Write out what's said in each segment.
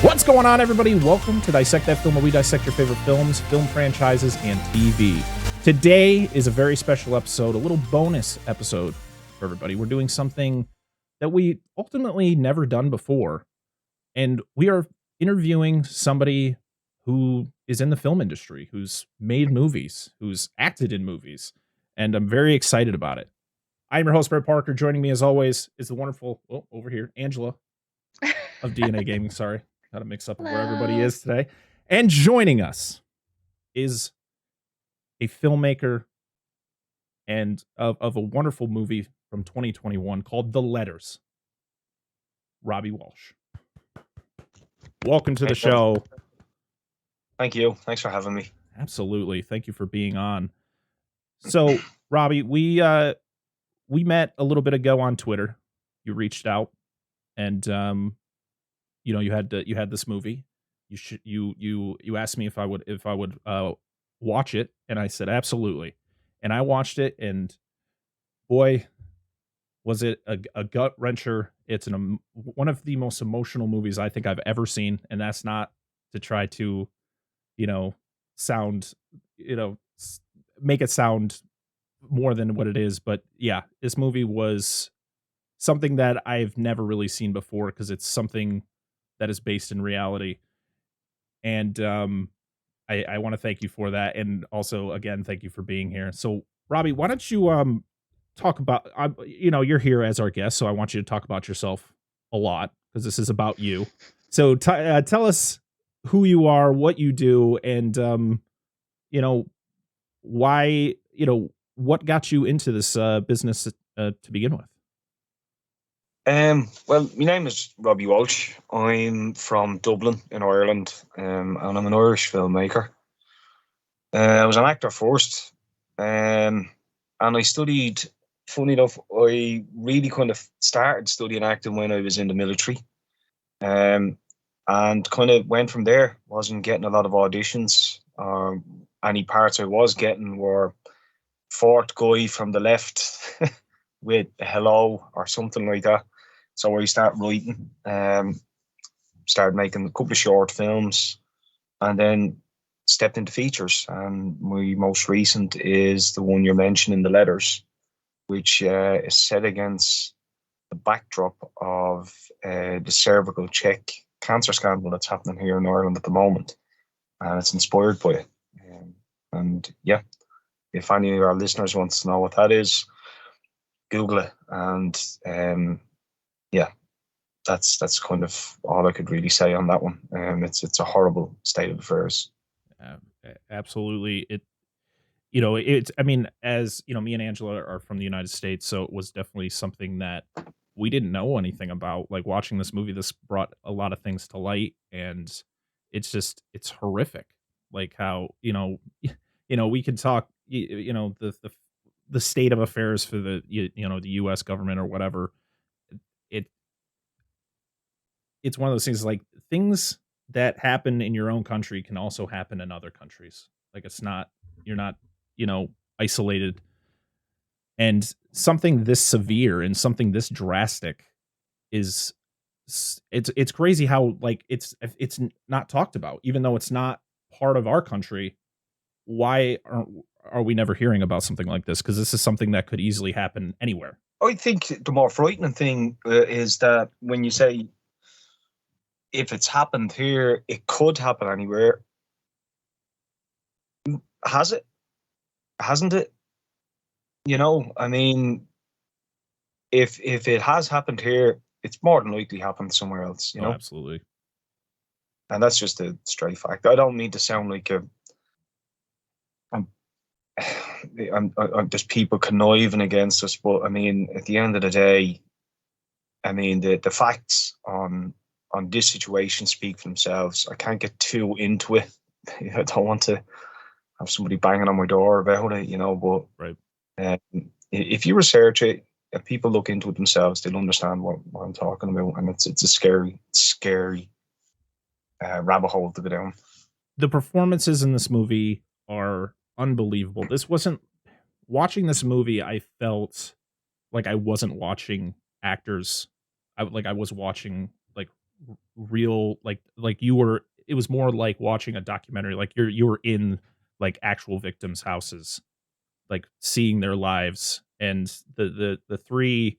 What's going on, everybody? Welcome to Dissect That Film, where we dissect your favorite films, film franchises, and TV. Today is a very special episode, a little bonus episode for everybody. We're doing something that we ultimately never done before, and we are interviewing somebody who is in the film industry, who's made movies, who's acted in movies, and I'm very excited about it. I'm your host, Brett Parker. Joining me, as always, is the wonderful, over here, Angela of DNA Gaming. Sorry. Got to mix up where everybody is today. And joining us is a filmmaker and of a wonderful movie from 2021 called The Letters, Robbie Walsh. Welcome to the show. Thank you. Thanks for having me. Absolutely. Thank you for being on. So, Robbie, we met a little bit ago on Twitter. You reached out and you had this movie. You asked me if I would watch it, and I said absolutely. And I watched it, and boy, was it a gut wrencher. It's one of the most emotional movies I think I've ever seen, and that's not to try to, sound, make it sound more than what it is. But yeah, this movie was something that I've never really seen before, because it's something that is based in reality. And I want to thank you for that. And also, again, thank you for being here. So, Robbie, why don't you talk about, you're here as our guest, so I want you to talk about yourself a lot, because this is about you. So tell us who you are, what you do, and, why, what got you into this business to begin with? Well, my name is Robbie Walsh. I'm from Dublin in Ireland, and I'm an Irish filmmaker. I was an actor first, and I studied. Funny enough, I really kind of started studying acting when I was in the military, and kind of went from there. Wasn't getting a lot of auditions. Any parts I was getting were fourth guy from the left with a hello or something like that. So I started writing, started making a couple of short films, and then stepped into features. And my most recent is the one you're mentioning, The Letters, which is set against the backdrop of the Cervical Check cancer scandal that's happening here in Ireland at the moment. And it's inspired by it. And yeah, if any of our listeners wants to know what that is, Google it. And yeah, that's kind of all I could really say on that one. It's a horrible state of affairs. Absolutely. It's, I mean, as me and Angela are from the United States, so it was definitely something that we didn't know anything about. Like, watching this movie, this brought a lot of things to light, and it's horrific. Like how, we could talk, the state of affairs for the, the US government or whatever. It's one of those things, like, things that happen in your own country can also happen in other countries. Like, you're not, isolated. And something this severe and something this drastic it's crazy how, like, it's not talked about, even though it's not part of our country. Why are we never hearing about something like this? Because this is something that could easily happen anywhere. I think the more frightening thing is that when you say, if it's happened here, it could happen anywhere. Has it? Hasn't it? I mean, if it has happened here, it's more than likely happened somewhere else. Oh, absolutely. And that's just a straight fact. I don't mean to sound like I'm just people conniving against us, but I mean, at the end of the day, I mean, the facts on this situation speak for themselves. I can't get too into it. I don't want to have somebody banging on my door about it, but right. If you research it, if people look into it themselves, they'll understand what I'm talking about. And it's a scary rabbit hole to go down. The performances in this movie are unbelievable. Watching this movie, I felt like I wasn't watching actors. I was watching, like, real, like you were. It was more like watching a documentary. Like you were in like actual victims' houses, like seeing their lives, and the three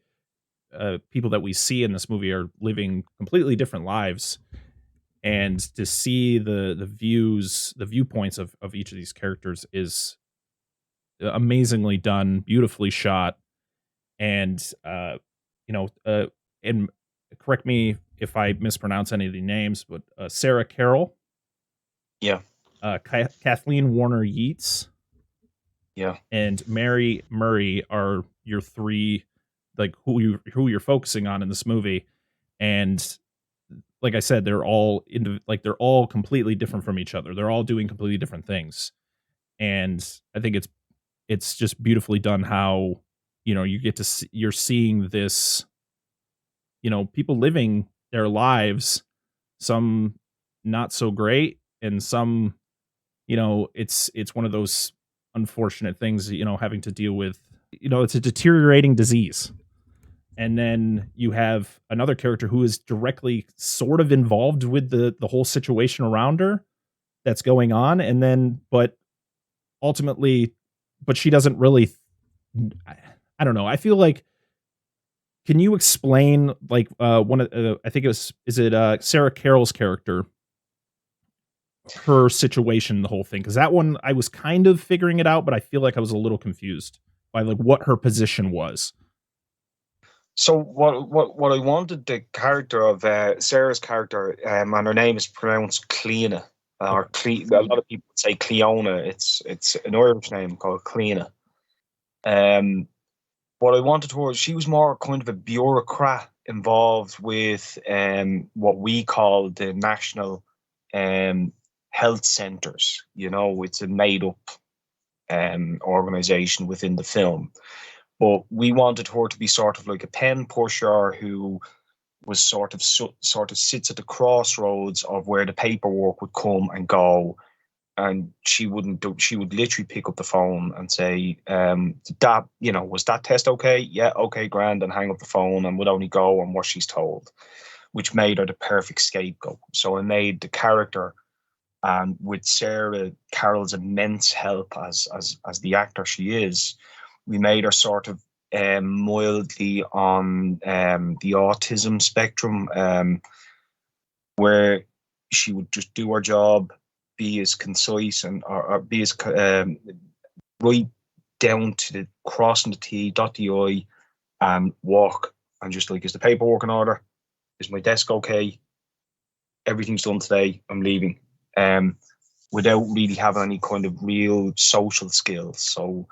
people that we see in this movie are living completely different lives, and to see the viewpoints of each of these characters is amazingly done, beautifully shot, and you know, and correct me if I mispronounce any of the names, but Sarah Carroll, Yeah, Kathleen Warner Yeats, yeah. and Mary Murray are your three, like who you're focusing on in this movie, and like I said, they're all they're all completely different from each other. They're all doing completely different things, and I think it's just beautifully done. How you get to see, you're seeing this, people living their lives, some not so great, and some, it's one of those unfortunate things, having to deal with, it's a deteriorating disease. And then you have another character who is directly sort of involved with the whole situation around her that's going on, and then but ultimately, but she doesn't really. I don't know. I feel like, can you explain, like, one of I think it was, is it Sarah Carroll's character, her situation, the whole thing? Because that one I was kind of figuring it out, but I feel like I was a little confused by like what her position was. So what I wanted the character of Sarah's character, and her name is pronounced Cleena, or Okay. A lot of people would say Cleona. It's an Irish name called Cleena. Um, what I wanted her, she was more kind of a bureaucrat involved with what we call the national health centers. It's a made up organization within the film. But we wanted her to be sort of like a pen pusher who was sort of sits at the crossroads of where the paperwork would come and go, and she wouldn't do. She would literally pick up the phone and say, "That was that test okay? Yeah, okay, grand," and hang up the phone and would only go on what she's told, which made her the perfect scapegoat. So I made the character, and with Sarah Carroll's immense help as the actor she is, we made her sort of mildly on the autism spectrum, where she would just do her job, be as concise and or be as right down to the crossing the T, dot the I, and walk, and just like, is the paperwork in order? Is my desk okay? Everything's done today. I'm leaving. Without really having any kind of real social skills. So,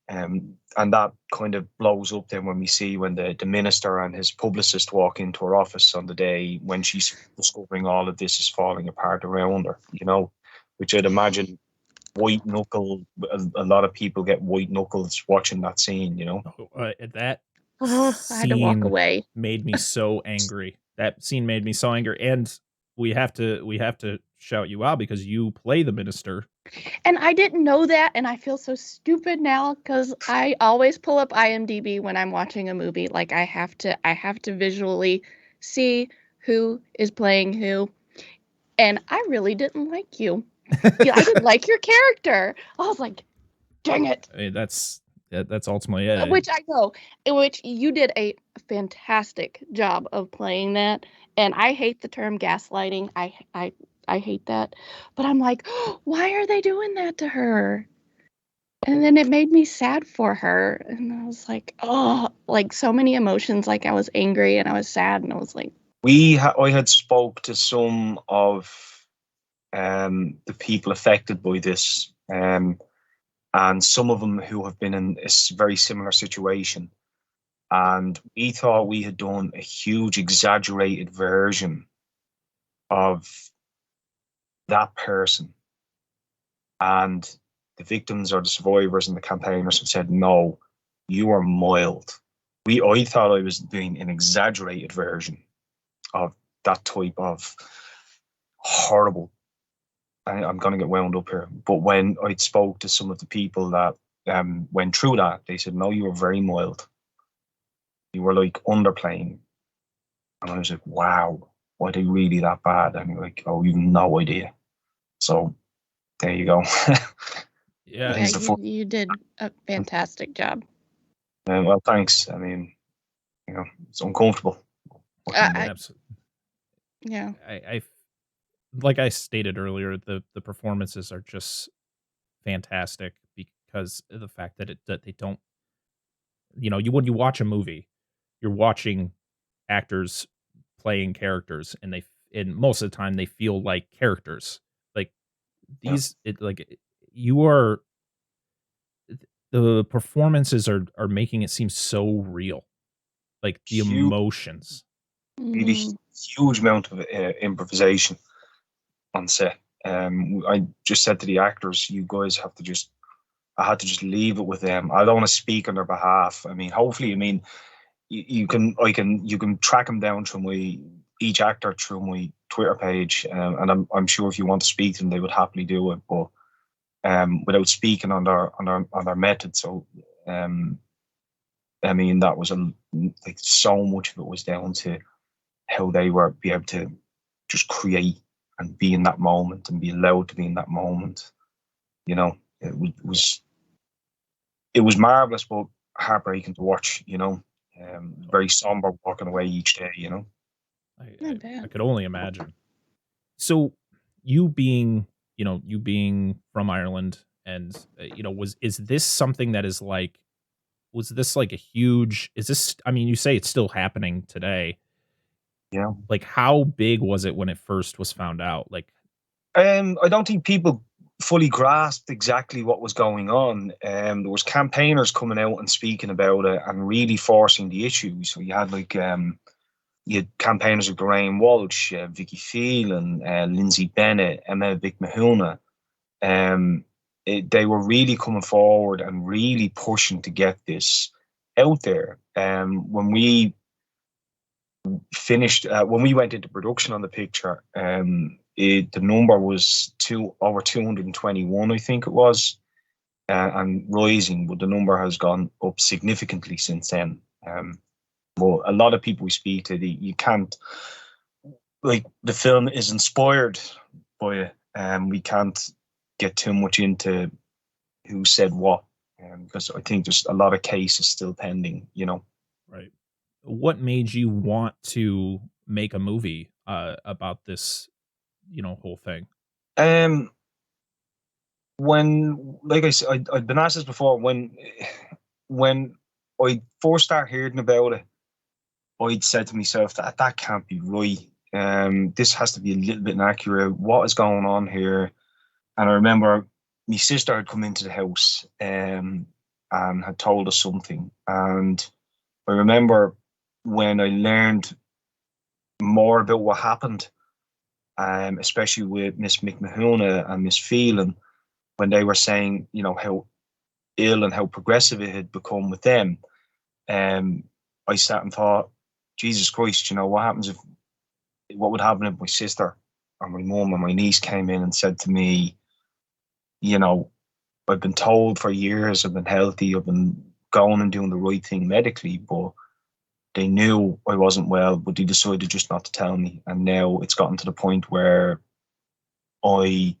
and that kind of blows up then when we see when the minister and his publicist walk into her office on the day when she's discovering all of this is falling apart around her, which I'd imagine white knuckle, a lot of people get white knuckles watching that scene. Oh, that Oh, I had to walk scene away. made me so angry. That scene made me so angry, and we have to shout you out because you play the minister. And I didn't know that, and I feel so stupid now because I always pull up IMDb when I'm watching a movie. Like I have to visually see who is playing who. And I really didn't like you. Yeah, I didn't like your character. I was like, dang it. I mean, that's ultimately it. Which I know, in which you did a fantastic job of playing that. And I hate the term gaslighting. I hate that. But I'm like, why are they doing that to her? And then it made me sad for her. And I was like, oh, like so many emotions. Like I was angry and I was sad and I was like, I had spoke to some of the people affected by this, and some of them who have been in a very similar situation. And we thought we had done a huge exaggerated version of that person. And the victims or the survivors and the campaigners have said, no, you are mild. I thought I was doing an exaggerated version of that type of horrible. I'm going to get wound up here. But when I spoke to some of the people that went through that, they said, no, you were very mild. You were like underplaying. And I was like, wow. were they really that bad? And you're like, oh, you've no idea. So there you go. Yeah. Yeah, He's the first. you did a fantastic job. Well, thanks. I mean, it's uncomfortable. What can you do? Absolutely. Yeah. I like I stated earlier, the performances are just fantastic because of the fact that they don't, when you watch a movie, you're watching actors playing characters, and most of the time they feel like characters. Like Yeah. you are the performances are making it seem so real. Like the Huge, emotions. really Mhm. huge amount of improvisation on set. I just said to the actors, you guys have to just. I had to just leave it with them. I don't want to speak on their behalf. I mean, hopefully, you can track them down through each actor through my Twitter page, and I'm sure if you want to speak to them, they would happily do it. But without speaking on their method, so I mean, that was like so much of it was down to how they were be able to just create and be in that moment and be allowed to be in that moment. It was marvelous, but heartbreaking to watch. Very somber walking away each day. I, I I, I bet. could only imagine. So you being from Ireland, and is this something that is like, was this like a huge, is this, I mean, you say it's still happening today. Yeah. Like, how big was it when it first was found out? Like, I don't think people fully grasped exactly what was going on. There was campaigners coming out and speaking about it and really forcing the issue. So you had campaigners like Robbie Walsh, Vicky Phelan, Lindsay Bennett, Emma Vic Mahuna. They were really coming forward and really pushing to get this out there. When we when we went into production on the picture, the number was over 221, I think it was, and rising. But the number has gone up significantly since then. Well, a lot of people we speak to, you can't, like, the film is inspired by it. We can't get too much into who said what, because I think there's a lot of cases still pending. right. What made you want to make a movie about this, whole thing? Um, when, like I said, I've been asked this before. When I first started hearing about it, I'd said to myself that can't be right. This has to be a little bit inaccurate. What is going on here? And I remember my sister had come into the house, and had told us something. And I remember when I learned more about what happened, especially with Miss McMahona and Miss Phelan, when they were saying, how ill and how progressive it had become with them. Um, I sat and thought, Jesus Christ, what would happen if my sister or my mum and my niece came in and said to me, you know, I've been told for years I've been healthy, I've been going and doing the right thing medically, but they knew I wasn't well, but they decided just not to tell me. And now it's gotten to the point where I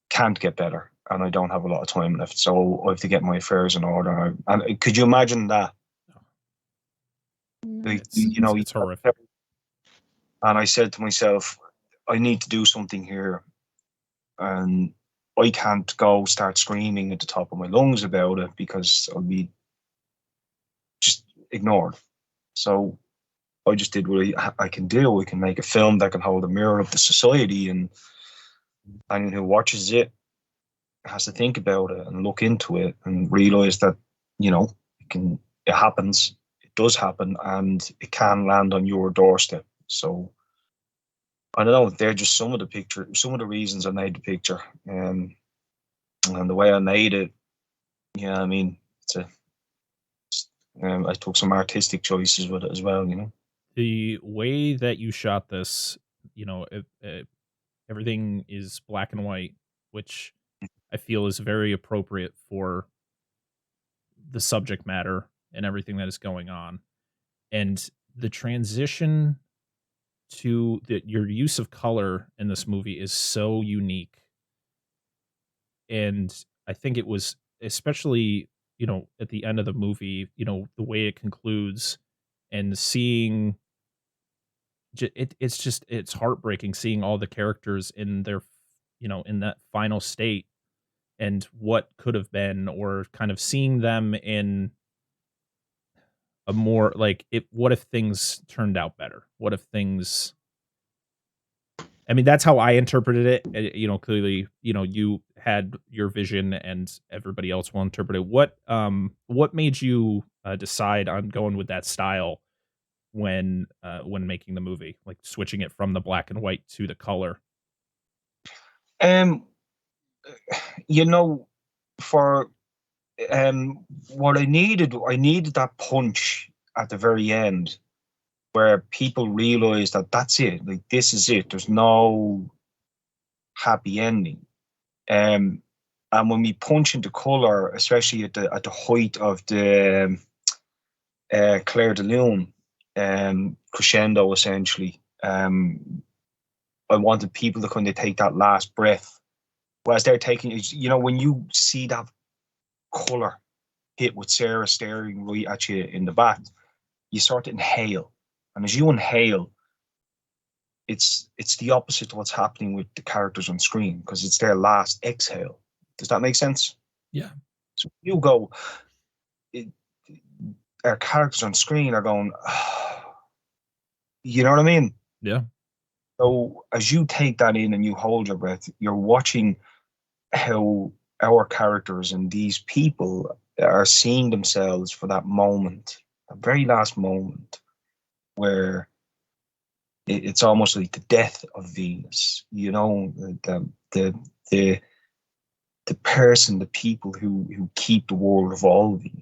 can't get better and I don't have a lot of time left. So I have to get my affairs in order. And could you imagine that? Like, It's horrific. and I said to myself, I need to do something here. And I can't go start screaming at the top of my lungs about it because I'll be just ignored. So I just did what I can do. I can make a film that can hold a mirror up to society, and anyone who watches it has to think about it and look into it and realize that, it happens, it does happen, and it can land on your doorstep. So I don't know. They're just some of the reasons I made the picture, and the way I made it. Yeah, I mean, I took some artistic choices with it as well. The way that you shot this, everything is black and white, which I feel is very appropriate for the subject matter and everything that is going on. And the transition to your use of color in this movie is so unique. And I think it was especially, at the end of the movie, the way it concludes and seeing it's heartbreaking seeing all the characters in their, in that final state and what could have been, or kind of seeing them in a more like what if things turned out better? What if things I mean, that's how I interpreted it. Clearly, you had your vision and everybody else will interpret it. What made you decide on going with that style when making the movie, like switching it from the black and white to the color? Um, you know, for what I needed that punch at the very end where people realize that that's it, like this is it. There's no happy ending. And when we punch into color, especially at the height of the Claire de Lune crescendo, essentially, I wanted people to kind of take that last breath. Whereas they're taking, when you see that color hit with Sarah staring right at you in the back, you start to inhale. And as you inhale, it's the opposite to what's happening with the characters on screen, because it's their last exhale. Does that make sense? Yeah. So you go, our characters on screen are going, you know what I mean? Yeah. So as you take that in and you hold your breath, you're watching how our characters and these people are seeing themselves for that moment, a very last moment, where it's almost like the death of Venus. The person, the people who keep the world revolving,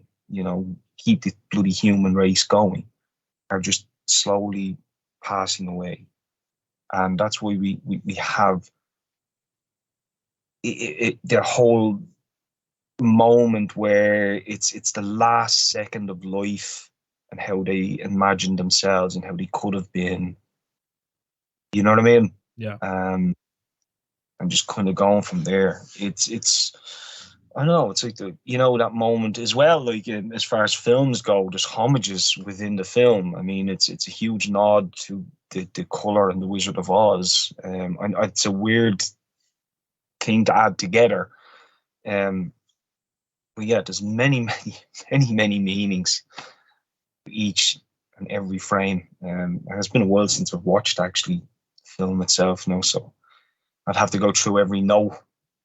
keep the bloody human race going, are just slowly passing away. And that's why we have their whole moment where it's the last second of life and how they imagined themselves and how they could have been. You know what I mean? Yeah. And just kind of going from there. It's I don't know. It's like that moment as well. Like as far as films go, there's homages within the film. I mean, it's a huge nod to the color and the Wizard of Oz. And it's a weird thing to add together. But yeah, there's many meanings to each and every frame. And it's been a while since I've watched actually the film itself now, so I'd have to go through every note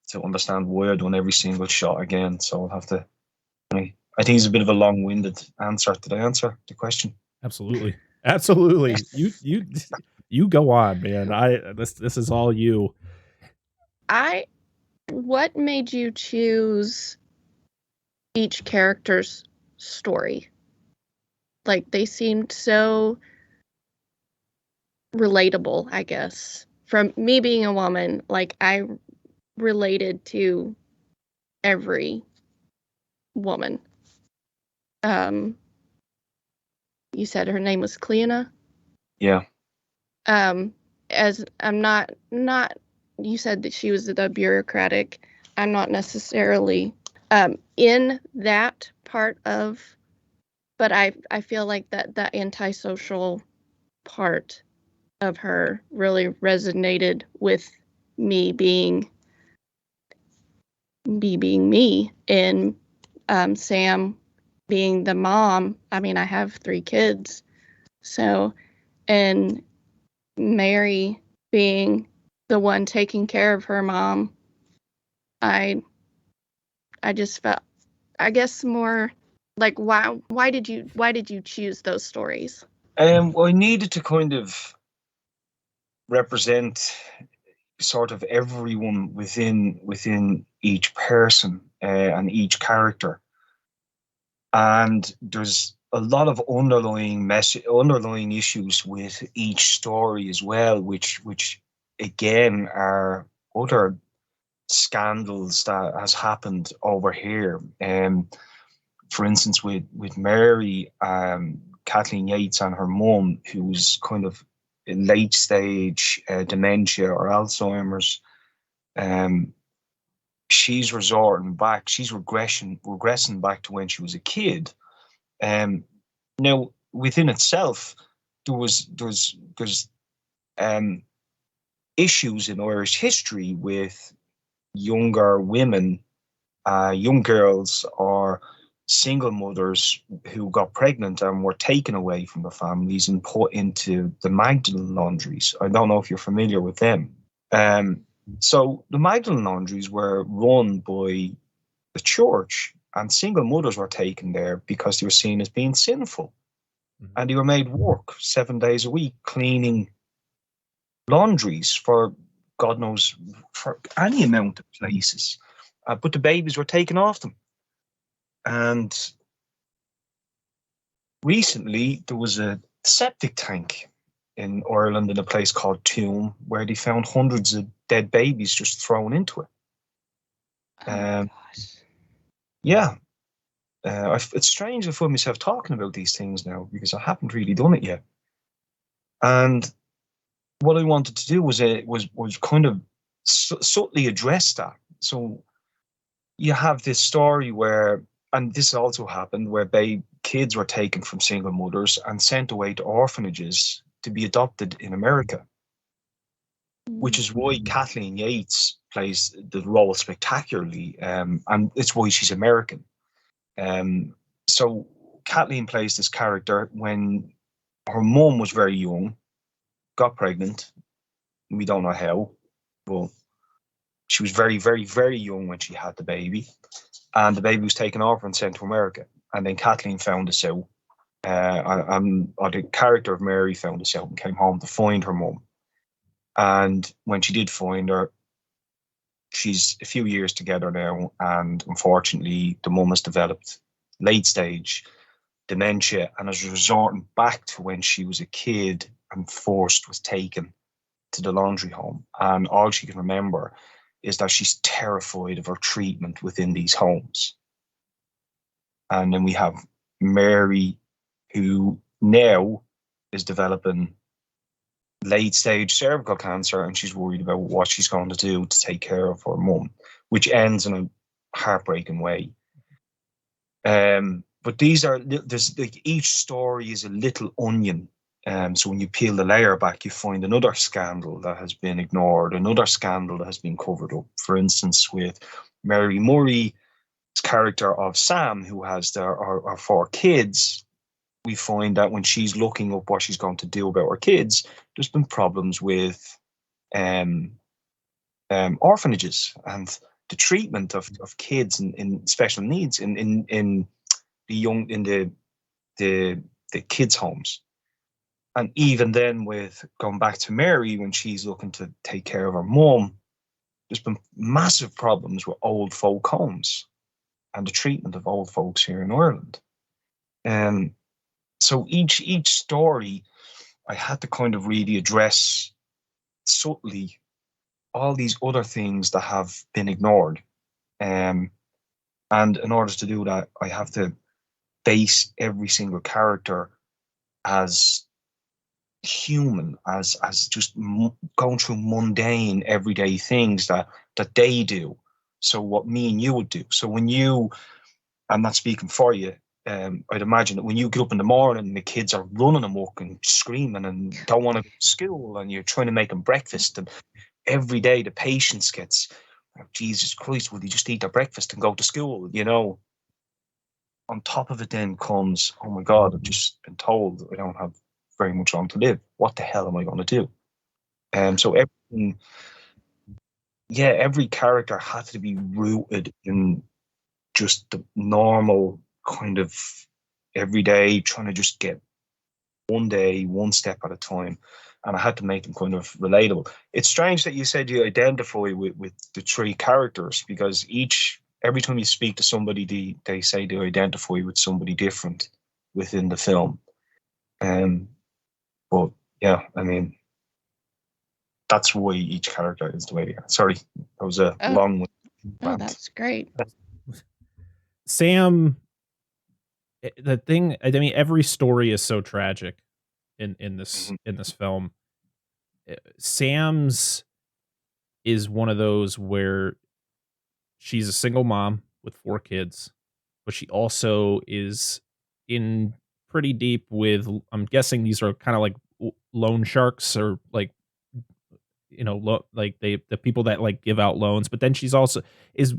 to understand why I've done every single shot again. So I'll have to. I think it's a bit of a long-winded answer. Did I answer the question? Absolutely. Absolutely. You go on, man. This is all you. What made you choose each character's story? Like, they seemed so relatable, I guess. From me being a woman, like, I related to every woman. You said her name was Cleona? Yeah. As I'm not, you said that she was the bureaucratic. I'm not necessarily in that part of, but I feel like that antisocial part of her really resonated with me being me, and Sam being the mom. I mean, I have 3 kids, so, and Mary being the one taking care of her mom. I just felt, I guess, more like, why did you choose those stories? Well, I needed to kind of represent sort of everyone within each person and each character, and there's a lot of underlying issues with each story as well, which again are other scandals that has happened over here. For instance, with Mary, Kathleen Yates and her mum, who's kind of late stage dementia or Alzheimer's. She's resorting back. She's regressing back to when she was a kid. Now, within itself, there's issues in Irish history with younger women, young girls, or single mothers who got pregnant and were taken away from their families and put into the Magdalen laundries. I don't know if you're familiar with them. So the Magdalen laundries were run by the church, and single mothers were taken there because they were seen as being sinful. And they were made work 7 days a week cleaning laundries for God knows, for any amount of places. But the babies were taken off them. And recently there was a septic tank in Ireland in a place called Tuam where they found hundreds of dead babies just thrown into it. Gosh. Yeah. It's strange I find myself talking about these things now because I haven't really done it yet. And what I wanted to do was kind of subtly address that. So you have this story where, and this also happened, where kids were taken from single mothers and sent away to orphanages to be adopted in America, which is why Kathleen Yates plays the role spectacularly, and it's why she's American. So Kathleen plays this character when her mum was very young, got pregnant. We don't know how, but she was very, very, very young when she had the baby, and the baby was taken over and sent to America. And then Kathleen found this out. Or the character of Mary found this out and came home to find her mum. And when she did find her, she's a few years together now, and unfortunately, the mum has developed late stage dementia and is resorting back to when she was a kid and was taken to the laundry home. And all she can remember is that she's terrified of her treatment within these homes. And then we have Mary, who now is developing late stage cervical cancer, and she's worried about what she's going to do to take care of her mum, which ends in a heartbreaking way. But there's like each story is a little onion. So when you peel the layer back, you find another scandal that has been ignored, another scandal that has been covered up. For instance, with Mary Murray's character of Sam, who has her 4 kids, we find that when she's looking up what she's going to do about her kids, there's been problems with orphanages and the treatment of kids in special needs in the kids' homes. And even then, with going back to Mary, when she's looking to take care of her mum, there's been massive problems with old folk homes and the treatment of old folks here in Ireland. So each story, I had to kind of really address subtly all these other things that have been ignored. And in order to do that, I have to base every single character as human, as just going through mundane everyday things that they do. So what me and you would do. So when I'm not speaking for you, I'd imagine that when you get up in the morning and the kids are running amok and screaming and don't want to go to school, and you're trying to make them breakfast, and every day the patience gets, oh, Jesus Christ, will you just eat their breakfast and go to school, On top of it then comes, oh my God, I've just been told I don't have very much long to live. What the hell am I going to do? So every character had to be rooted in just the normal kind of everyday, trying to just get one day, one step at a time. And I had to make them kind of relatable. It's strange that you said you identify with the 3 characters, because every time you speak to somebody, they say they identify with somebody different within the film. But yeah, I mean, that's why each character is the way they are. Sorry, that was a long one. Oh, that's great. Sam, the thing, I mean, every story is so tragic in this film. Sam's is one of those where she's a single mom with 4 kids, but she also is in pretty deep with, I'm guessing these are kind of like loan sharks, or like, like the people that like give out loans. But then she's also is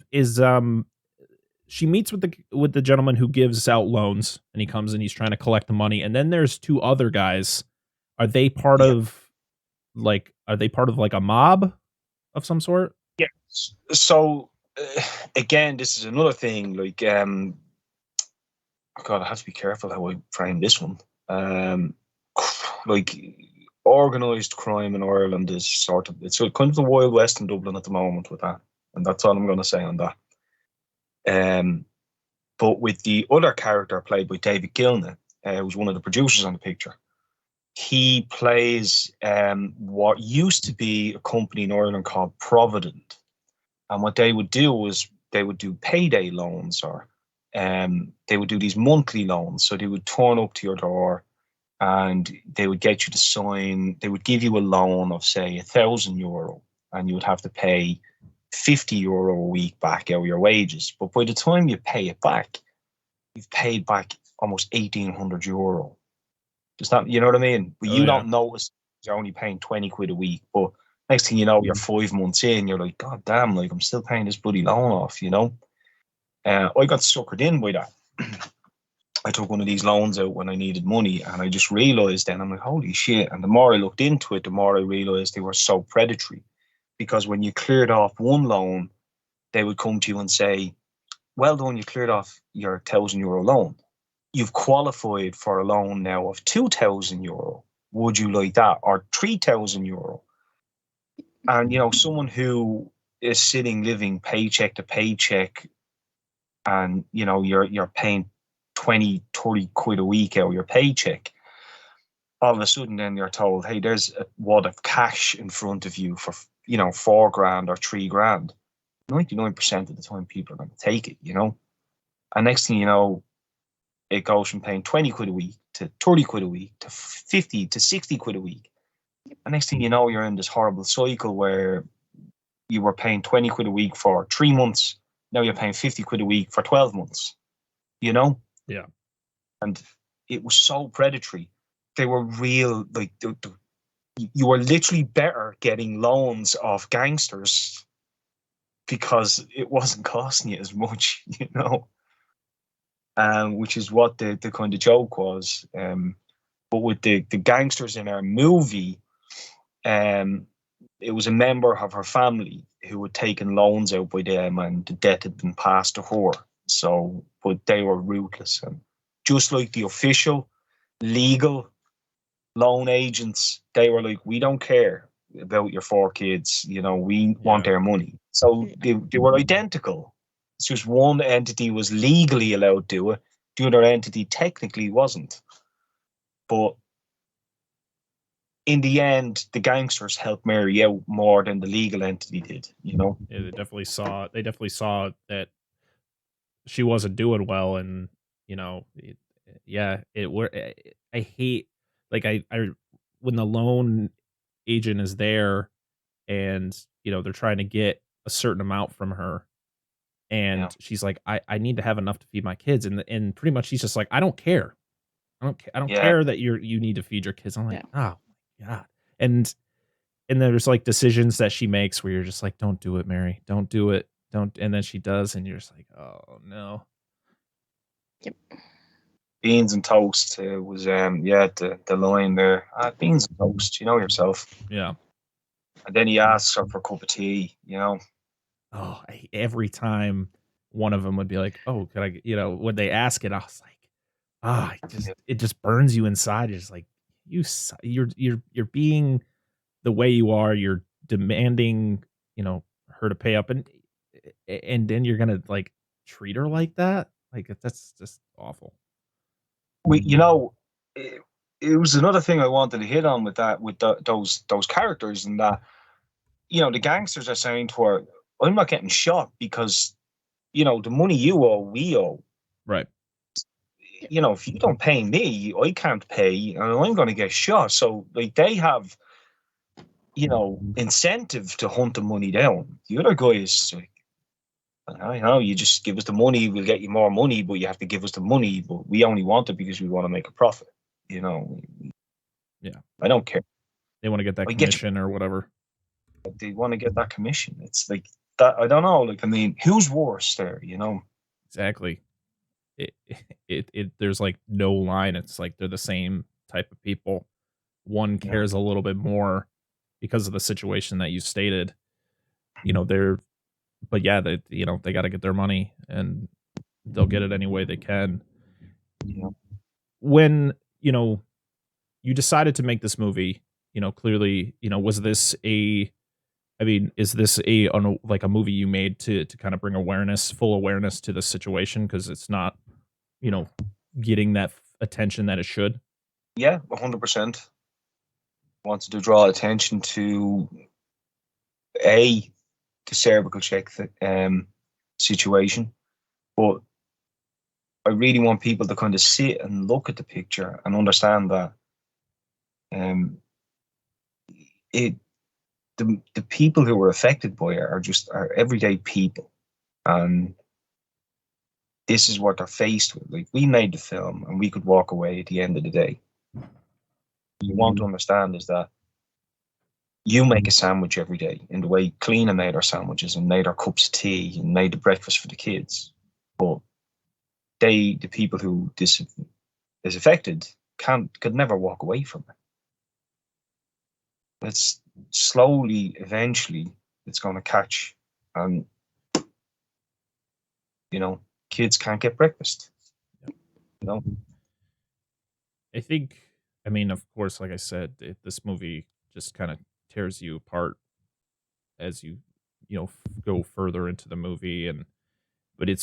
she meets with the gentleman who gives out loans, and he comes and he's trying to collect the money. And then there's 2 other guys. Are they part of like a mob of some sort? Yeah. So again, this is another thing. Like, oh God, I have to be careful how I frame this one. Like, organized crime in Ireland is it's kind of the Wild West in Dublin at the moment with that, and that's all I'm going to say on that. But with the other character played by David Gilney, who's one of the producers on the picture, he plays what used to be a company in Ireland called Provident. And what they would do was they would do payday loans, or they would do these monthly loans. So they would turn up to your door and they would get you to sign. They would give you a loan of, say, €1,000, and you would have to pay €50 a week back out of your wages. But by the time you pay it back, you've paid back almost €1,800. It's not, you know what I mean? But you don't notice you're only paying 20 quid a week. But next thing you know, you're 5 months in, you're like, God damn, like I'm still paying this bloody loan off, you know? I got suckered in by that. I took one of these loans out when I needed money, and I just realized then, I'm like, holy shit. And the more I looked into it, the more I realized they were so predatory. Because when you cleared off one loan, they would come to you and say, well done, you cleared off your €1,000 loan. You've qualified for a loan now of €2,000. Would you like that? Or €3,000? And, you know, someone who is sitting, living paycheck to paycheck, and, you know, you're paying 20, 30 quid a week out of your paycheck, all of a sudden then you're told, hey, there's a wad of cash in front of you for, you know, $4,000 or $3,000. 99% of the time people are going to take it, you know? And next thing you know, it goes from paying 20 quid a week to 30 quid a week to 50 to 60 quid a week. And next thing you know, you're in this horrible cycle where you were paying 20 quid a week for 3 months. Now you're paying 50 quid a week for 12 months, you know? Yeah. And it was so predatory. They were real, like, you were literally better getting loans off gangsters because it wasn't costing you as much, you know? Which is what the kind of joke was. But with the gangsters in our movie, it was a member of her family who had taken loans out by them, and the debt had been passed to her. So, but they were ruthless. And just like the official, legal loan agents, they were like, we don't care about your 4 kids. You know, we want their money. So they were identical. It's just one entity was legally allowed to do it. The other entity technically wasn't. But in the end, the gangsters helped Mary out more than the legal entity did, you know? Yeah, they definitely saw that she wasn't doing well. And, you know, I hate, like, I when the loan agent is there and, you know, they're trying to get a certain amount from her, and she's like, I need to have enough to feed my kids. And pretty much she's just like, I don't care. I don't care that you need to feed your kids. I'm like, oh my God. And there's like decisions that she makes where you're just like, don't do it, Mary. Don't do it. Don't. And then she does, and you're just like, oh no. Yep. Beans and toast was the line there. Beans and toast, you know yourself. Yeah. And then he asks her for a cup of tea, you know. Oh, every time one of them would be like, oh, could I, you know, when they ask it, I was like, it just burns you inside. You're just like, you're being the way you are. You're demanding, you know, her to pay up, and then you're gonna like treat her like that. Like, that's just awful. You know, it was another thing I wanted to hit on with that, with those characters, and that, you know, the gangsters are saying to her, I'm not getting shot because, you know, the money you owe, we owe. Right. You know, if you don't pay me, I can't pay, and I'm going to get shot. So, like, they have incentive to hunt the money down. The other guy is like, you just give us the money, we'll get you more money, but you have to give us the money, but we only want it because we want to make a profit. Yeah. I don't care. They want to get that commission or whatever. They want to get that commission. It's like that. I don't know. Like, I mean, who's worse there? Exactly. There's like no line. It's like they're the same type of people. One cares a little bit more because of the situation that you stated. But yeah, they got to get their money, and they'll get it any way they can. Yeah. When you decided to make this movie, clearly, was this is this a movie you made to kind of bring full awareness to the situation, because it's not, getting that attention that it should? Yeah, 100%. Wanted to draw attention to the cervical check situation, but I really want people to kind of sit and look at the picture and understand that the people who were affected by it are everyday people, and this is what they're faced with. Like, we made the film and we could walk away at the end of the day. What you want to understand is that you make a sandwich every day in the way Cleena made her sandwiches and made her cups of tea and made the breakfast for the kids. But the people who this is affected could never walk away from it. It's slowly, eventually, it's going to catch, and kids can't get breakfast. I think, I mean, of course, like I said, this movie just kind of tears you apart as you go further into the movie, but I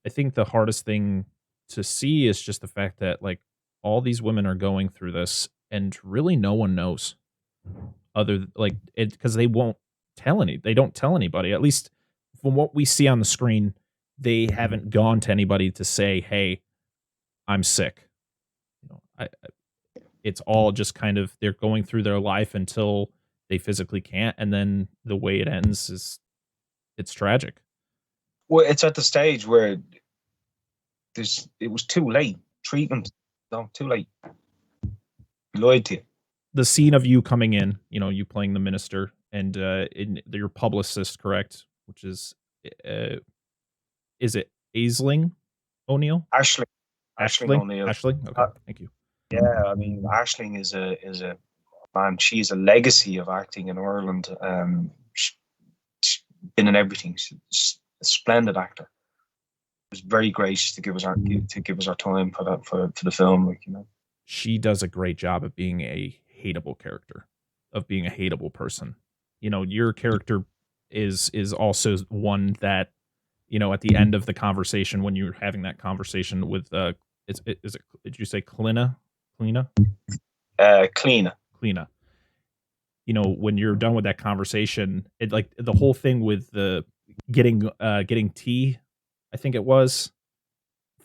think the hardest thing to see is just the fact that, like, all these women are going through this, and really no one knows, because they don't tell anybody. At least from what we see on the screen, they haven't gone to anybody to say, "Hey, I'm sick." It's all just kind of, they're going through their life until they physically can't, and then the way it ends it's tragic. Well, it's at the stage where it was too late. Treatment, no, too late. Lied to you. The scene of you coming in, you playing the minister, and your publicist, correct? Which is it Aisling O'Neill? Aisling O'Neill. Aisling? Okay, thank you. Yeah, I mean, Aisling is a man. She's a legacy of acting in Ireland. She's been in everything. She's a splendid actor. It was very gracious to give us our time for the film. She does a great job of being a hateable character, of being a hateable person. Your character is also one that, at the end of the conversation, when you're having that conversation with did you say Cleena? Cleena. When you're done with that conversation, it, like, the whole thing with the getting tea, I think it was,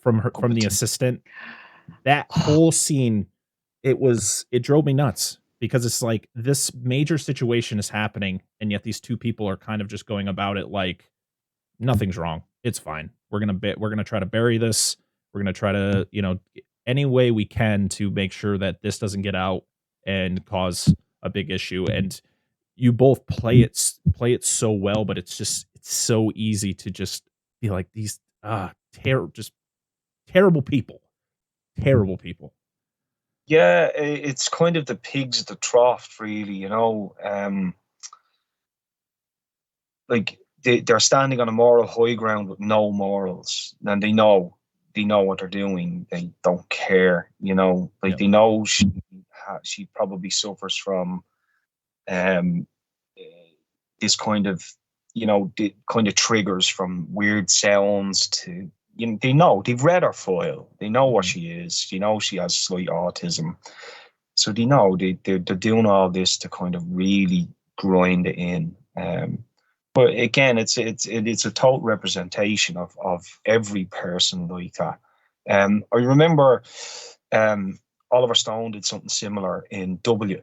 from the assistant. That whole scene, it drove me nuts, because it's like, this major situation is happening, and yet these two people are kind of just going about it like nothing's wrong. It's fine. We're gonna try to bury this. We're gonna try to, any way we can to make sure that this doesn't get out and cause a big issue. And you both play it so well, but it's so easy to just be like, these just terrible people. Yeah, it's kind of the pigs at the trough, really. Like, they're standing on a moral high ground with no morals, and they know what they're doing. They don't care. They know she probably suffers from this kind of triggers, from weird sounds to, they've read her file. They know what she is. She has slight autism. So they know they're doing all this to kind of really grind it in. But again, it's a total representation of every person like that. I remember Oliver Stone did something similar in W.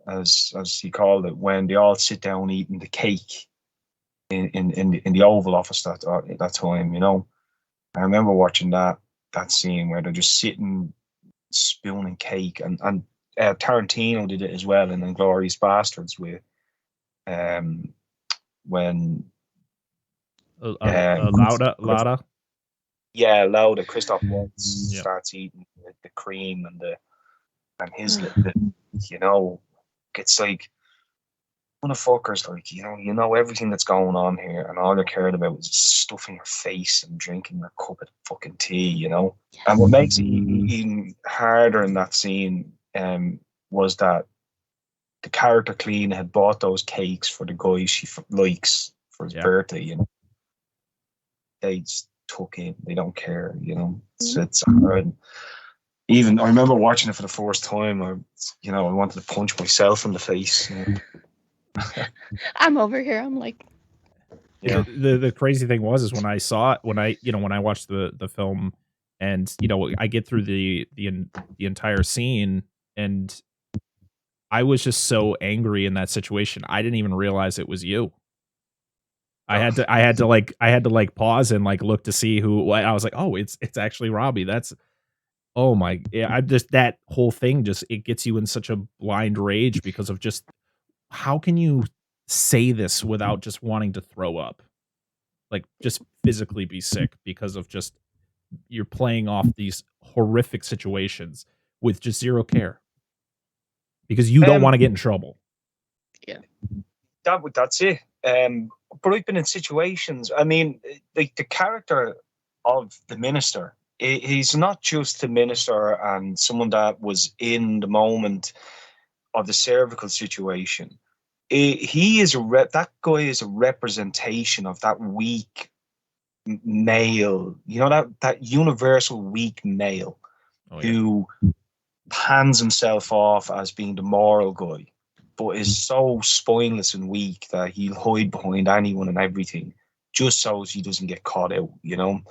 as he called it, when they all sit down eating the cake in the Oval Office at that time. You know, I remember watching that scene where they're just sitting spooning cake, and Tarantino did it as well in *Inglourious Bastards* with when Lauda. Yeah, Lauda. Christoph Waltz starts eating the cream and his you know, it's like motherfuckers, like, you know everything that's going on here, and all they're caring about is stuffing your face and drinking your cup of fucking tea, you know. Yes. And what makes it even harder in that scene was that the character Clean had bought those cakes for the guy she likes for his birthday, you know. They just took in, they don't care, you know. It's hard. Even I remember watching it for the first time, I wanted to punch myself in the face. You know? I'm over here. I'm like, yeah. The crazy thing was when I saw it, when I watched the film, and I get through the entire scene, and I was just so angry in that situation. I didn't even realize it was you. I had to pause and look to see who. I was like, oh, it's actually Robbie. That's, oh my, yeah. That whole thing it gets you in such a blind rage because of just how can you say this without just wanting to throw up, like just physically be sick because of just you're playing off these horrific situations with just zero care because you don't want to get in trouble. Yeah, that's it. But I've been in situations. I mean, like the character of the minister, he's not just the minister and someone that was in the moment of the cervical situation. He is that guy is a representation of that weak male, that universal weak male who hands himself off as being the moral guy, but is so spineless and weak that he'll hide behind anyone and everything just so he doesn't get caught out, you know.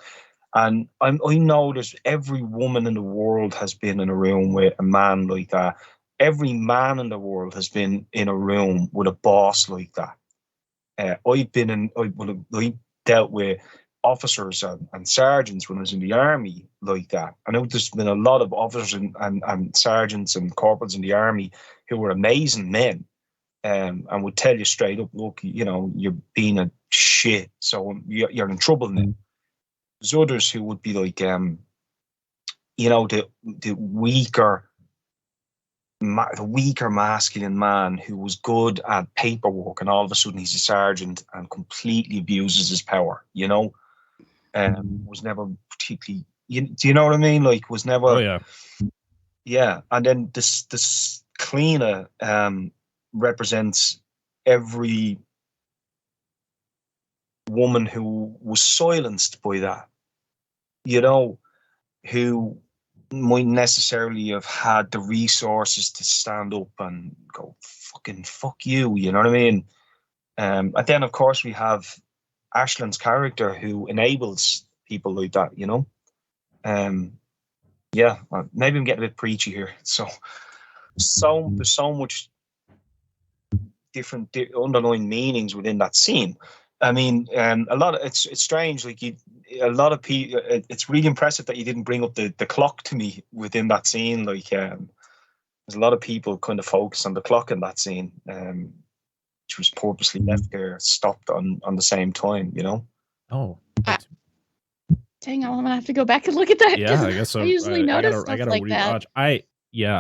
And I know there's every woman in the world has been in a room with a man like that. Every man in the world has been in a room with a boss like that. I dealt with officers and sergeants when I was in the army like that. I know there's been a lot of officers and sergeants and corporals in the army who were amazing men, and would tell you straight up, look, you're being a shit, so you're in trouble now. There's others who would be like, the weaker masculine man who was good at paperwork, and all of a sudden he's a sergeant and completely abuses his power, was never particularly, do you know what I mean? Like, was never, yeah. And then this cleaner represents every woman who was silenced by that, who might necessarily have had the resources to stand up and go, fucking fuck you, you know what I mean? And then, of course, we have Ashland's character who enables people like that, yeah, maybe I'm getting a bit preachy here. So there's so much different underlying meanings within that scene. I mean, it's strange. Like a lot of people, it's really impressive that you didn't bring up the clock to me within that scene. Like, there's a lot of people kind of focus on the clock in that scene, which was purposely left there, stopped on the same time. Oh, dang! I'm gonna have to go back and look at that. Yeah, I guess so. I usually notice I gotta like rewatch. that.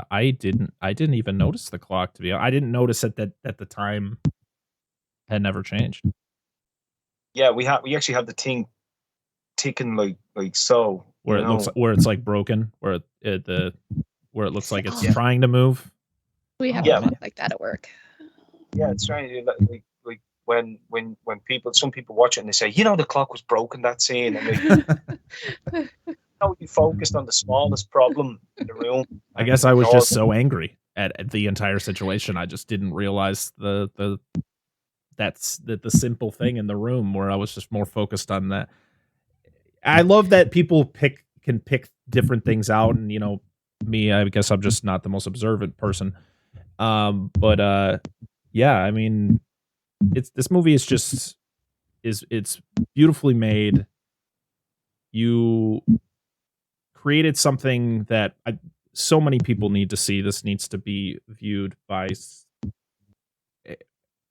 I didn't even notice the clock, to be honest. I didn't notice it that at the time had never changed. Yeah, we actually have the thing ticking like so. Where it looks it's like broken, where it looks like it's trying to move. We have a clock like that at work. Yeah, it's trying to like when some people watch it and they say, the clock was broken, that scene, and they you focused on the smallest problem in the room. I guess I was just so angry at the entire situation. I just didn't realize the simple thing in the room, where I was just more focused on that. I love that people can pick different things out, and me, I guess I'm just not the most observant person. But yeah, I mean, this movie is just it's beautifully made. You created something that so many people need to see. This needs to be viewed by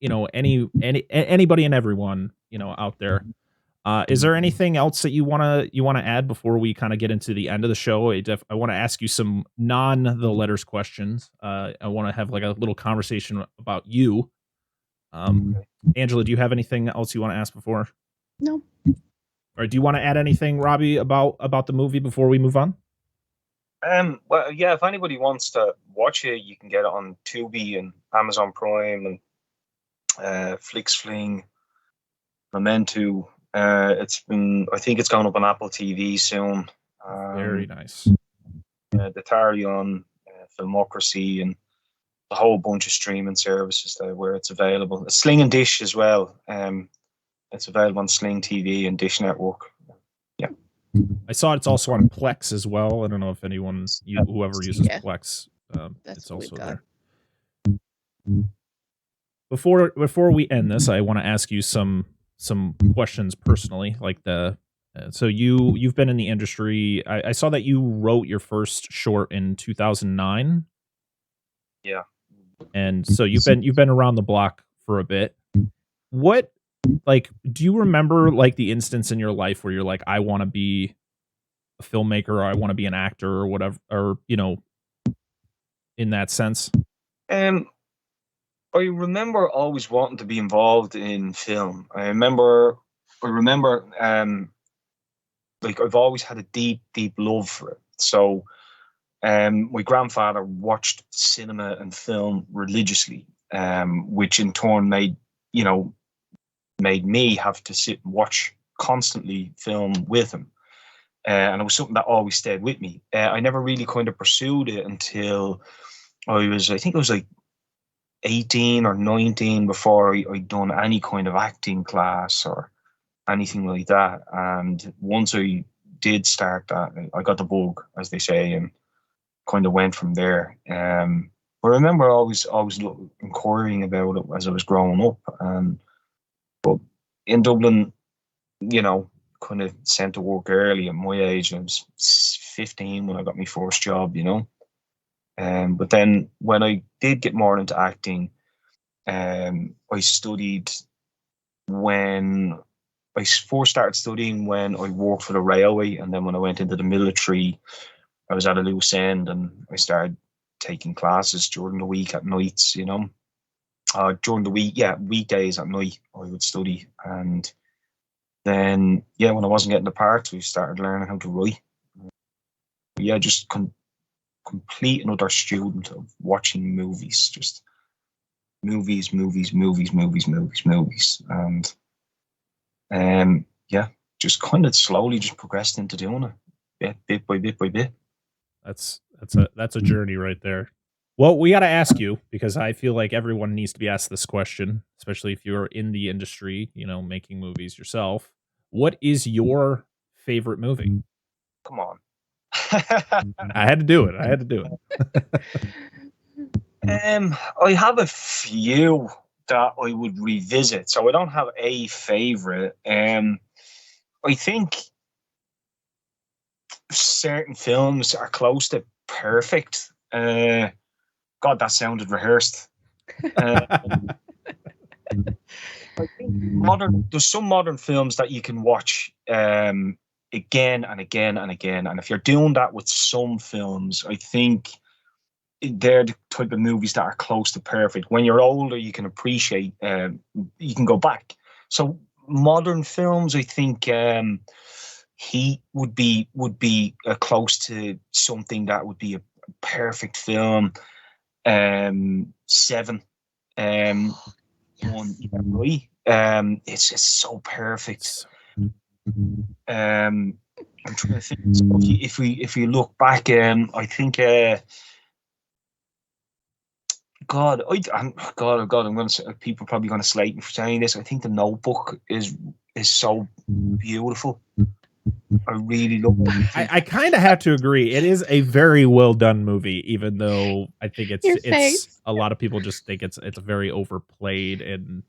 anybody and everyone out there. Is there anything else that you wanna add before we kind of get into the end of the show? I want to ask you some non the letters questions. I want to have like a little conversation about you. Angela, do you have anything else you want to ask before? No. Or do you want to add anything, Robbie, about the movie before we move on? Well, yeah, if anybody wants to watch it, you can get it on Tubi and Amazon Prime and FlixFling, Memento. I think it's going up on Apple TV soon. Very nice. The Tarion, Filmocracy, and a whole bunch of streaming services there where it's available. Sling and Dish as well. It's available on SlingTV and Dish Network. Yeah. I saw it's also on Plex as well. I don't know if whoever uses Plex, it's also there. Before we end this, I want to ask you some questions personally, like so you've been in the industry. I saw that you wrote your first short in 2009. Yeah. And so you've been around the block for a bit. What, like, do you remember like the instance in your life where you're like, I want to be a filmmaker, or I want to be an actor, or whatever, or in that sense? I remember always wanting to be involved in film. I remember, like I've always had a deep, deep love for it. So, my grandfather watched cinema and film religiously, which in turn made me have to sit and watch constantly film with him. And it was something that always stayed with me. I never really kind of pursued it until I think I was like 18 or 19 before I'd done any kind of acting class or anything like that. And once I did start that, I got the bug, as they say, and kind of went from there. But I remember always inquiring about it as I was growing up. But in Dublin, kind of sent to work early at my age. I was 15 when I got my first job, But then when I did get more into acting, I studied when I first started studying when I worked for the railway, and then when I went into the military, I was at a loose end and I started taking classes during the week at nights, during the week, weekdays at night I would study. And then, when I wasn't getting the parts, we started learning how to write. Just complete another student of watching movies, just movies. And just kind of slowly just progressed into doing it, bit by bit. That's a journey right there. Well, we got to ask you, because I feel like everyone needs to be asked this question, especially if you're in the industry, making movies yourself. What is your favorite movie? Come on. I had to do it. I have a few that I would revisit, so I don't have a favorite. I think certain films are close to perfect. God, that sounded rehearsed. I think there's some modern films that you can watch again and again and again. And if you're doing that with some films, I think they're the type of movies that are close to perfect. When you're older, you can appreciate, you can go back. So modern films, I think Heat would be close to something that would be a perfect film. 7. One, right? It's just so perfect. I'm trying to think. If we look back, I think I'm going to say, people are probably going to slate me for saying this. I think The Notebook is so beautiful. I really love it. I kind of have to agree. It is a very well done movie, even though I think Your it's face. a lot of people just think it's very overplayed, and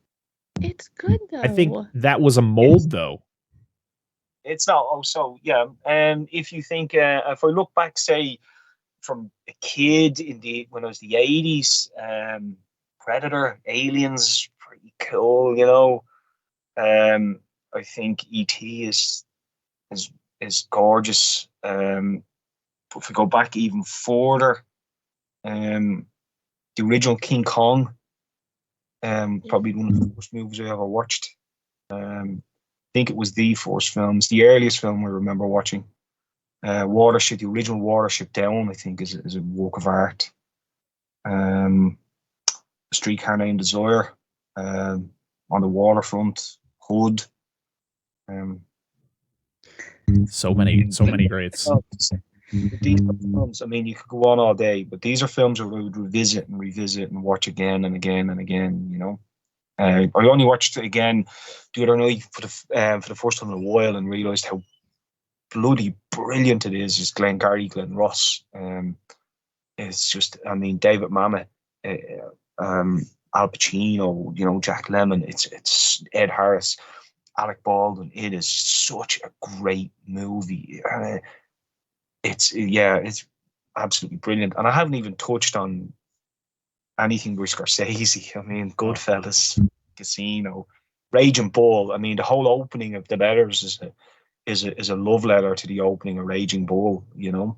It's good I think though. that was a mold though. It's not. Oh, so yeah. If you think, if I look back, say from a kid when I was the 80s, Predator, Aliens, pretty cool. You know, I think ET is is gorgeous. If we go back even further, um, the original King Kong, probably one of the first movies I ever watched. I think it was the first film. It's the earliest film I remember watching. Watership, the original Watership Down, I think, is a work of art. A Streetcar Named Desire, on the waterfront, Hood. So many greats. These are films, I mean, you could go on all day, but these are films that we would revisit and revisit and watch again and again and again, you know. I only watched it again the other night for the first time in a while and realised how bloody brilliant it is. Just Glengarry Glen Ross. It's just, I mean, David Mamet, Al Pacino, you know, Jack Lemmon. It's Ed Harris, Alec Baldwin. It is such a great movie. It's absolutely brilliant. And I haven't even touched on anything with Scorsese. I mean, Goodfellas, Casino, Raging Bull. I mean, the whole opening of the letters is a love letter to the opening of Raging Bull. You know.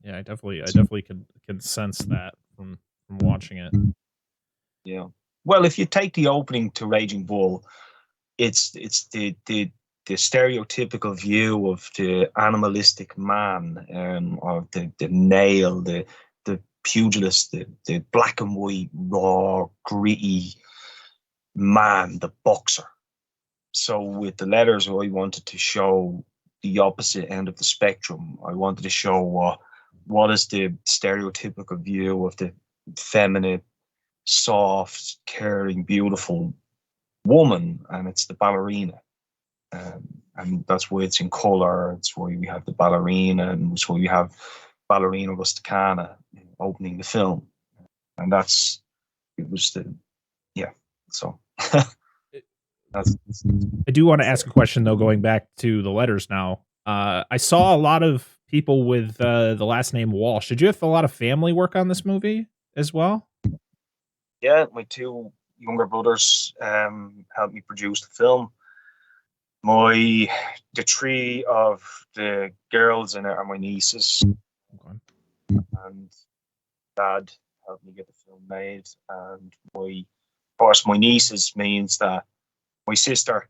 Yeah, I definitely can sense that from watching it. Yeah. Well, if you take the opening to Raging Bull, it's the stereotypical view of the animalistic man, of the male, the pugilist, the black and white, raw, gritty man, the boxer. So with the letters, I wanted to show the opposite end of the spectrum. I wanted to show what is the stereotypical view of the feminine, soft, caring, beautiful woman, and it's the ballerina. And that's why it's in color. It's why we have the ballerina, and it's why we have Ballerina Rusticana opening the film. And it was the, yeah. So that's. I do want to ask a question though, going back to the letters now. I saw a lot of people with the last name Walsh. Did you have a lot of family work on this movie as well? Yeah, my two younger brothers helped me produce the film. The three of the girls in it are my nieces, Okay. and dad helped me get the film made. And of course, my nieces means that my sister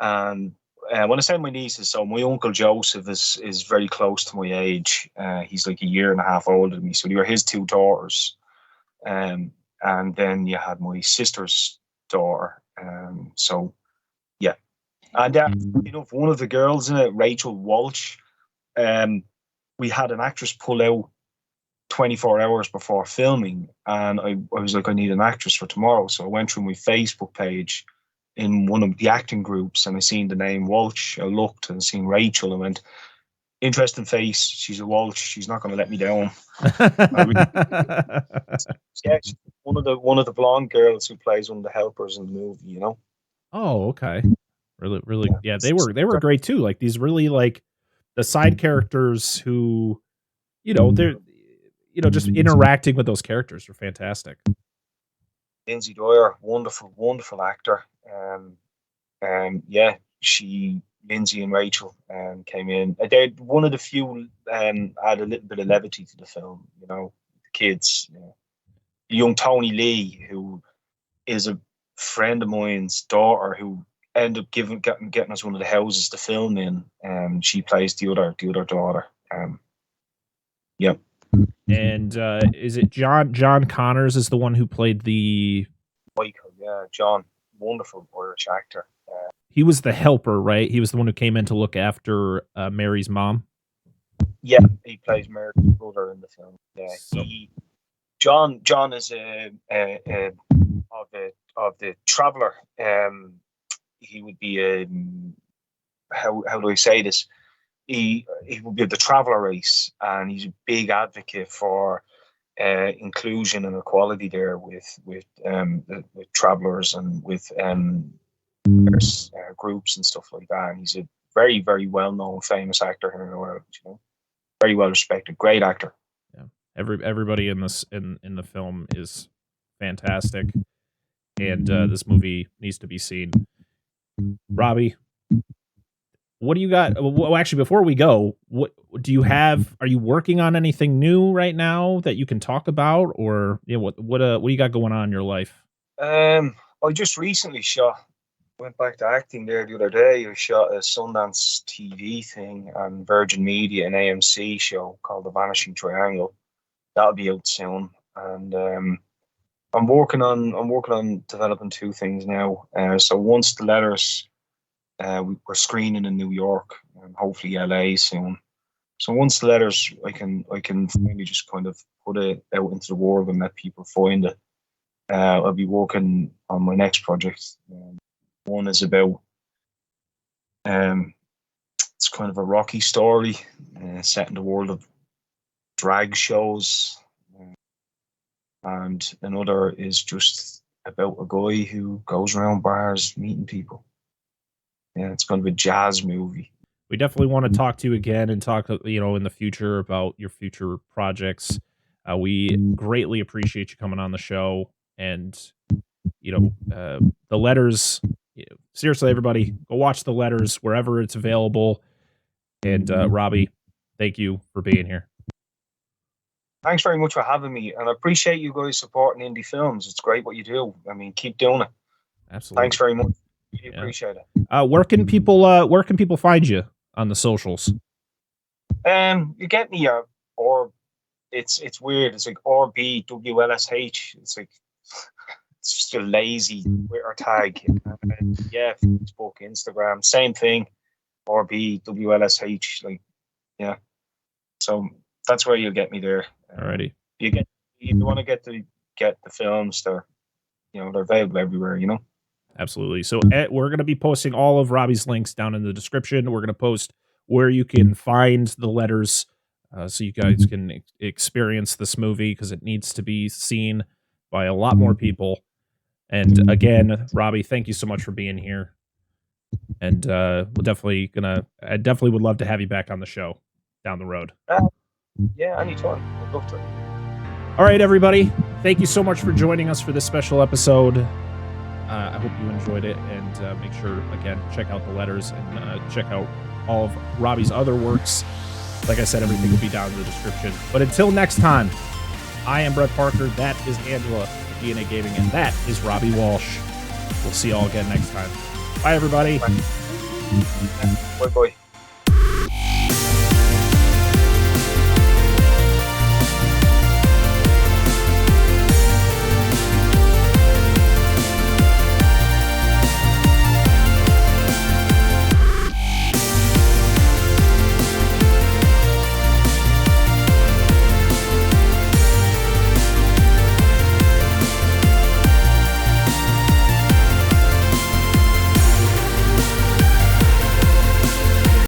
and when I say my nieces, so my uncle Joseph is very close to my age. He's like a year and a half older than me, so they were his two daughters. And then you had my sister's daughter. So yeah, and you know, one of the girls in it, Rachel Walsh. We had an actress pull out 24 hours before filming, and I was like, I need an actress for tomorrow. So I went through my Facebook page in one of the acting groups, and I seen the name Walsh. I looked and seen Rachel and went, interesting face. She's a Walsh. She's not going to let me down. Yeah, she's one of the blonde girls who plays one of the helpers in the movie. You know. Oh, okay. Really, yeah. They were great too. Like these really like the side characters who, they're, just interacting with those characters are fantastic. Lindsay Dwyer, wonderful actor. Yeah, Lindsay and Rachel came in. They're one of the few add a little bit of levity to the film. You know, the kids. You know. Young Tony Lee, who is a friend of mine's daughter, who ended up getting us one of the houses to film in. She plays the other daughter. Yeah. And is it John Connors is the one who played the Michael? Yeah, John, wonderful Irish actor. He was the helper, right? He was the one who came in to look after Mary's mom. Yeah, he plays Mary's brother in the film. Yeah, So, John is of the Traveller. He would be how do I say this? he will be the traveller race, and he's a big advocate for inclusion and equality there with travellers and with groups and stuff like that. And he's a very, very well known, famous actor here in Ireland. You know, very well respected, great actor. Yeah, everybody in this in the film is fantastic, and this movie needs to be seen. Robbie, what do you got? Well, actually, before we go, what do you have? Are you working on anything new right now that you can talk about, or what do you got going on in your life? I just recently went back to acting there the other day. I shot a Sundance TV thing on Virgin Media, an AMC show called The Vanishing Triangle. That'll be out soon, and I'm working on developing two things now. So once the letters, we're screening in New York and hopefully LA soon. So once the letters, I can finally just kind of put it out into the world and let people find it. I'll be working on my next project. One is about it's kind of a Rocky story set in the world of drag shows, and another is just about a guy who goes around bars meeting people. Yeah, it's kind of a jazz movie. We definitely want to talk to you again and talk, in the future about your future projects. We greatly appreciate you coming on the show, and the letters. Seriously, everybody, go watch The Letters wherever it's available. And Robbie, thank you for being here. Thanks very much for having me, and I appreciate you guys supporting indie films. It's great what you do. I mean, keep doing it. Absolutely. Thanks very much. Really appreciate it. Where can people find you on the socials? You get me or it's weird. It's like RBWLSH. It's like it's just a lazy Twitter tag. Yeah, Facebook, Instagram, same thing. RBWLSH. Like, yeah. So that's where you'll get me there. Alrighty. If you want to get the films, they're available everywhere. Absolutely. So we're going to be posting all of Robbie's links down in the description. We're going to post where you can find the letters, so you guys can experience this movie, because it needs to be seen by a lot more people. And again, Robbie, thank you so much for being here. And I definitely would love to have you back on the show down the road. Yeah, anytime. I'd love to. All right, everybody. Thank you so much for joining us for this special episode. I hope you enjoyed it, and make sure, again, check out The Letters, and check out all of Robbie's other works. Like I said, everything will be down in the description. But until next time, I am Brett Parker. That is Angela of DNA Gaming, and that is Robbie Walsh. We'll see you all again next time. Bye, everybody. Bye. Bye.